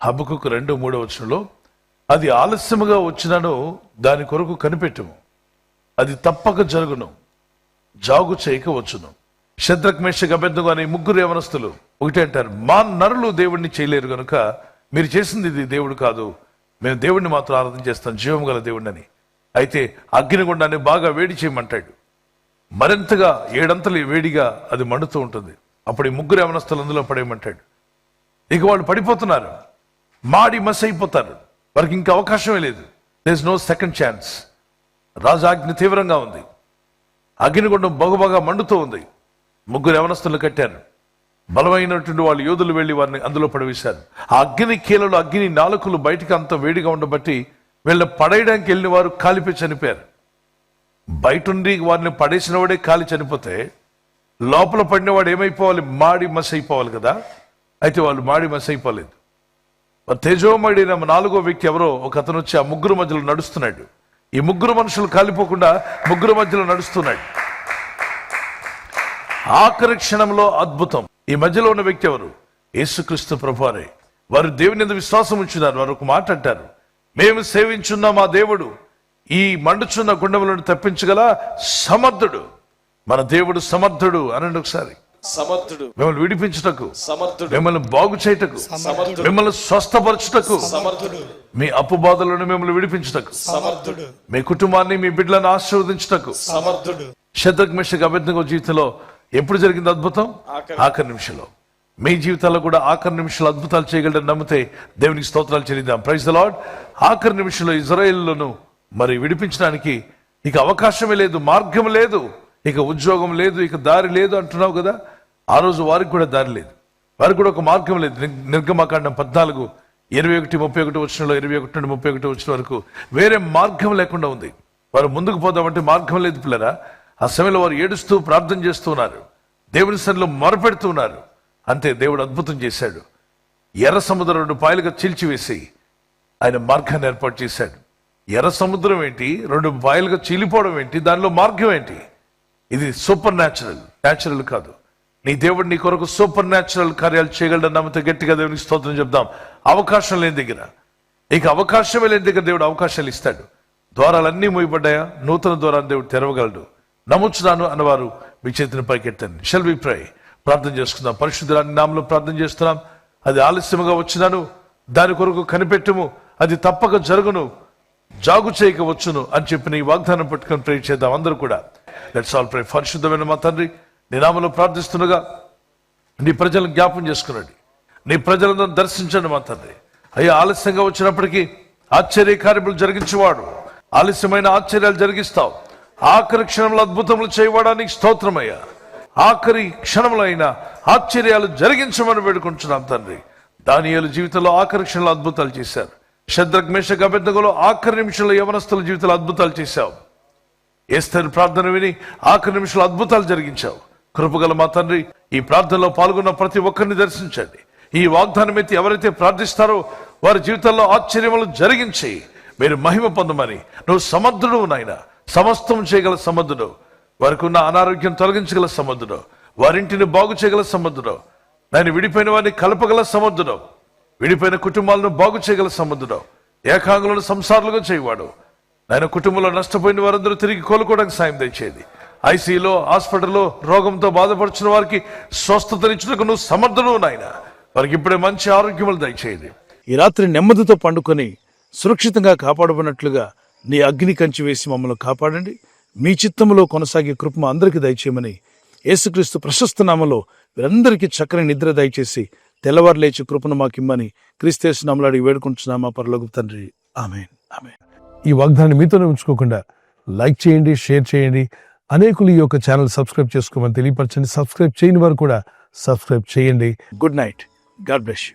హబకుకు 2:3 అది ఆలస్యముగా వచ్చినను దాని కొరకు కనిపెట్టుము, అది తప్పక జరుగును, జాగు చేయక వచ్చును. షద్రక్ మేషక్ అబేద్నెగో అనే ముగ్గురు యవనస్తులు ఒకటే అంటారు, మా నరులు దేవుడిని చేయలేరు కనుక మీరు చేసింది ఇది దేవుడు కాదు, మేము దేవుడిని మాత్రం ఆరాధన చేస్తాం, జీవం గల దేవుడిని అని. అయితే అగ్నిగుండాన్ని బాగా వేడి చేయమంటాడు, మరింతగా 7 అంతలు వేడిగా అది మండుతూ ఉంటుంది. అప్పుడు ఈ ముగ్గురు యవనస్తులు అందులో పడేయమంటాడు. ఇక వాళ్ళు పడిపోతున్నారు, మాడి మస్ అయిపోతారు, వారికి ఇంకా అవకాశమే లేదు. There is no second chance. రాజాగ్ని తీవ్రంగా ఉంది, అగ్నిగుండం బహుబాగా మండుతూ ఉంది. ముగ్గురు యవనస్తులు కట్టారు, బలమైనటువంటి వాళ్ళు యోధులు వెళ్లి వారిని అందులో పడవేశారు. ఆ అగ్ని కీలలు, అగ్ని నాలుకలు బయటికి అంత వేడిగా ఉండబట్టి వీళ్ళని పడేయడానికి వెళ్ళిన వారు కాలిపోయి చనిపోయారు. బయటుండి వారిని పడేసిన వాడే కాలి చనిపోతే లోపల పడిన వాడు ఏమైపోవాలి? మాడి మస్ అయిపోవాలి కదా. అయితే వాళ్ళు మాడి మస్ అయిపోలేదు. తేజోమయుడైన 4వ వ్యక్తి ఎవరో ఒక అతను వచ్చి ఆ ముగ్గురు మధ్యలో నడుస్తున్నాడు. ఈ ముగ్గురు మనుషులు కాలిపోకుండా ముగ్గురు మధ్యలో నడుస్తున్నాడు. ఆఖరి క్షణంలో అద్భుతం. ఈ మధ్యలో ఉన్న వ్యక్తి ఎవరు? యేసుక్రీస్తు ప్రభువారే. వారు దేవుని యందు విశ్వాసం ఉంచున్నారు. వారు ఒక మాట అంటారు, మేము సేవించున్న మా దేవుడు ఈ మండుచున్న గుండములను తప్పించగల సమర్థుడు. మన దేవుడు సమర్థుడు అనండి ఒకసారి. సమర్థుడు, మిమ్మల్ని విడిపించుటకు సమర్థుడు, మిమ్మల్ని బాగు చేయుటకు, మిమ్మల్ని స్వస్థపరచుటకు, సమర్థుడు, మీ అప్పుబాధలను మిమ్మల్ని విడిపించుటకు, సమర్థుడు, మీ కుటుంబాన్ని మీ బిడ్డలను ఆశీర్వదించుటకు షద్రక్ మేషక్ అబేద్నెగో జీవితంలో ఎప్పుడు జరిగింది అద్భుతం? ఆఖరి నిమిషంలో. మీ జీవితాల్లో కూడా ఆఖరి నిమిషంలో అద్భుతాలు చేయగలరని నమ్మితే దేవునికి స్తోత్రాలు చెల్లిద్దాం. Praise the lord. ఆఖరి నిమిషంలో ఇజ్రాయేలును మరి విడిపించడానికి ఇక అవకాశమే లేదు, మార్గం లేదు, ఇక ఉద్యోగం లేదు, ఇక దారి లేదు అంటున్నావు కదా. ఆ రోజు వారికి కూడా దారి లేదు, వారికి కూడా ఒక మార్గం లేదు. నిర్గమకాండం 14:21-31 వచనంలో 21-31 వరకు వేరే మార్గం లేకుండా ఉంది. వారు ముందుకు పోదామంటే మార్గం లేదు పిల్లరా. ఆ సమయంలో వారు ఏడుస్తూ ప్రార్థన చేస్తూ ఉన్నారు, దేవుని సన్నిధిలో మొరపెడుతూ ఉన్నారు. అంతే, దేవుడు అద్భుతం చేశాడు. ఎర్ర సముద్రం 2 పాయలుగా చీల్చివేసి ఆయన మార్గాన్ని ఏర్పాటు చేశాడు. ఎర్ర సముద్రం ఏంటి, 2 పాయలుగా చీలిపోవడం ఏంటి, దానిలో మార్గం ఏంటి? ఇది సూపర్ న్యాచురల్ కాదు. నీ దేవుడు నీ కొరకు సూపర్ న్యాచురల్ కార్యాలు చేయగలడని నమ్మితే గట్టిగా దేవునికి స్తోత్రం చెప్దాం. అవకాశం లేని దగ్గర, ఇక అవకాశమే లేని దగ్గర దేవుడు అవకాశాలు ఇస్తాడు. ద్వారాలన్నీ మూయబడ్డాయా? నూతన ద్వారాన్ని దేవుడు తెరవగలడు. నమ్ముచున్నాను అన్నవారు మీ చేతిని పైకెత్తండి. షల్ వి ప్రే. ప్రార్థన చేసుకుందాం. పరిశుద్ధుని నామములో ప్రార్థన చేస్తున్నాం. అది ఆలస్యముగా వచ్చినాను దాని కొరకు కనిపెట్టుము, అది తప్పక జరుగును, జాగు చేయక వచ్చును అని చెప్పిన ఈ వాగ్దానం పట్టుకొని ప్రే చేద్దాం అందరూ కూడా. లెట్స్ ఆల్ ప్రే. పరిశుద్ధమైన మా తండ్రి, నీ నామములో ప్రార్థిస్తుండగా నీ ప్రజలను జ్ఞాపం చేసుకునండి, నీ ప్రజలను దర్శించండి మా తండ్రి. అయ్యా, ఆలస్యంగా వచ్చినప్పటికీ ఆశ్చర్య కార్యములు జరిగించేవాడు, ఆలస్యమైన ఆశ్చర్యాలు జరిగిస్తావు. ఆఖరి క్షణంలో అద్భుతములు చేయడానికి స్తోత్రమయ్యా. ఆఖరి క్షణంలో అయినా ఆశ్చర్యాలు జరిగించమని వేడుకుంటున్నాం తండ్రి. దానియేలు జీవితంలో ఆఖరి క్షణంలో అద్భుతాలు చేశారు. షద్రక్ మేషక్ అబేద్నెగోలో ఆఖరి నిమిషంలో యవనస్తుల జీవితంలో అద్భుతాలు చేశావు. ఎస్తేరు ప్రార్థన విని ఆఖరి నిమిషంలో అద్భుతాలు జరిగించావు. కృపగల మా తండ్రి, ఈ ప్రార్థనలో పాల్గొన్న ప్రతి ఒక్కరిని దర్శించండి. ఈ వాగ్దానం ఎత్తి ఎవరైతే ప్రార్థిస్తారో వారి జీవితాల్లో ఆశ్చర్యములు జరిగించి మీరు మహిమ పొందమని. నువ్వు సమర్థుడు నాయన, సమస్తం చేయగల సమర్థుడు. వారికి ఉన్న అనారోగ్యం తొలగించగల సమర్థుడు, వారింటిని బాగు చేయగల సమర్థుడు, ఆయన విడిపోయిన వారిని కలపగల సమర్థుడు, విడిపోయిన కుటుంబాలను బాగు చేయగల సమర్థుడు, ఏకాంగులను సంసారాలుగా చేయవాడు. ఆయన కుటుంబంలో నష్టపోయిన వారందరూ తిరిగి కోలుకోవడానికి సాయం దయచేది. ఐసీలో, హాస్పిటల్లో రోగంతో బాధపడుచున్న వారికి స్వస్థతనిచ్చుటకు నువ్వు సమర్థుడు నాయన. వారికి ఇప్పుడే మంచి ఆరోగ్యములు దయచేది. ఈ రాత్రి నెమ్మదితో పండుకొని సురక్షితంగా కాపాడబడినట్లుగా నీ అగ్ని కంచి వేసి మమ్మల్ని కాపాడండి. మీ చిత్తములో కొనసాగే కృప అందరికీ దయచేయమని యేసుక్రీస్తు ప్రశస్త నామములో వీరందరికీ చక్కని నిద్ర దయచేసి తెల్లవారు లేచి కృపను మాకిమ్మని క్రీస్తు నామములో అడిగి వేడుకుంటున్నామా పరలోకపు తండ్రి. ఆమేన్, ఆమేన్. ఈ వాగ్దానాన్ని మీతోనే ఉంచుకోకుండా లైక్ చేయండి, షేర్ చేయండి. అనేకులు ఈ యొక్క ఛానల్ సబ్స్క్రైబ్ చేసుకోమని తెలియపరచండి. సబ్స్క్రైబ్ చేయని వారు కూడా సబ్స్క్రైబ్ చేయండి. Good night. God bless you.